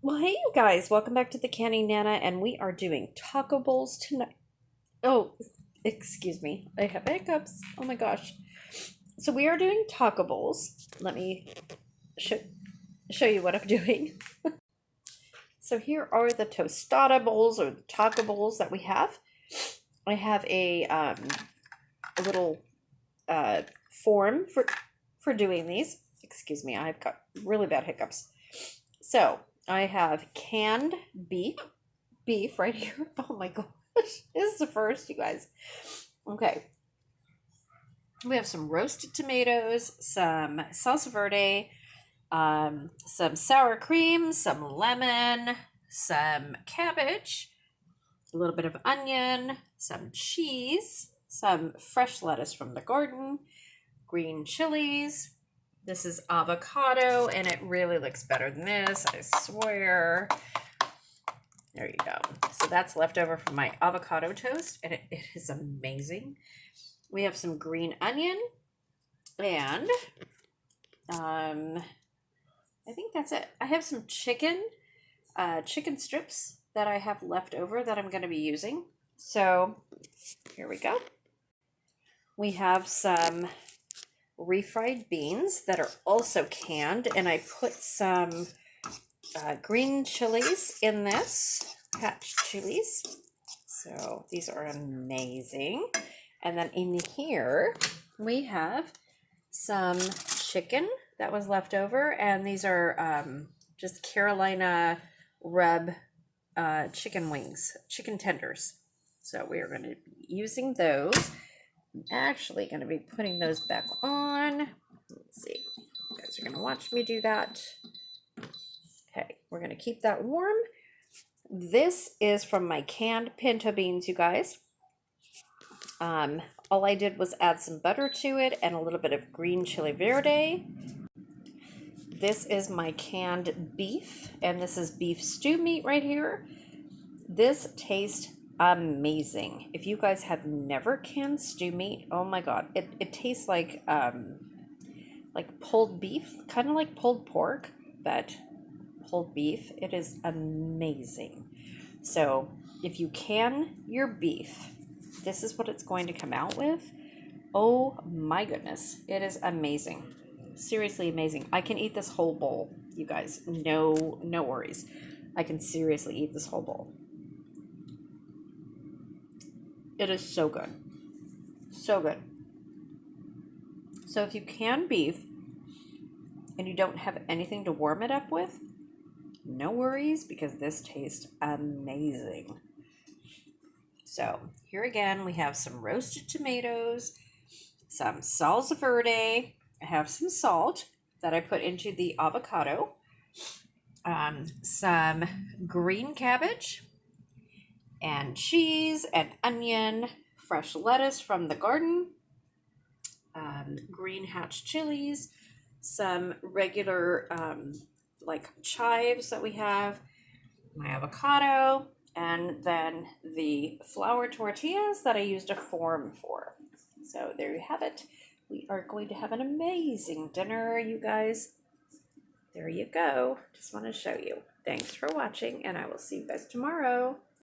Well, hey, you guys, welcome back to the Canny Nana, and we are doing taco bowls tonight. Oh, excuse me, I have hiccups. Oh my gosh. So, we are doing taco bowls. Let me sh- show you what I'm doing. So, here are the tostada bowls or the taco bowls that we have. I have a little uh, form for doing these. Excuse me, I've got really bad hiccups. So, I have canned beef right here. Oh my gosh. This is the first, you guys. Okay. We have some roasted tomatoes, some salsa verde, some sour cream, some lemon, some cabbage, a little bit of onion, some cheese, some fresh lettuce from the garden, green chilies. This is avocado, and it really looks better than this, I swear. There you go. So that's left over from my avocado toast, and it is amazing. We have some green onion, and I think that's it. I have some chicken strips that I have left over that I'm going to be using. So here we go. We have some refried beans that are also canned, and I put some green chilies in this, hatch chilies. So these are amazing. And then in here, we have some chicken that was left over, and these are just Carolina rub chicken wings, chicken tenders. So we are going to be using those. I'm actually going to be putting those back on. Let's see. You guys are going to watch me do that. Okay, we're going to keep that warm. This is from my canned pinto beans, you guys. All I did was add some butter to it and a little bit of green chili verde. This is my canned beef, and this is beef stew meat right here. This tastes amazing. If you guys have never canned stew meat, oh my god, it tastes like pulled beef, kind of like pulled pork, but pulled beef. It is amazing. So if you can your beef, this is what it's going to come out with. Oh my goodness, it is amazing. Seriously amazing. I can eat this whole bowl, you guys. No worries. I can seriously eat this whole bowl. It is so good. So good. So if you can beef and you don't have anything to warm it up with, no worries, because this tastes amazing. So here again, we have some roasted tomatoes, some salsa verde. I have some salt that I put into the avocado, some green cabbage, and cheese and onion, fresh lettuce from the garden, green hatch chilies, some regular like chives that we have, my avocado, and then the flour tortillas that I used a form for. So there you have it. We are going to have an amazing dinner, you guys. There you go. Just want to show you. Thanks for watching, and I will see you guys tomorrow.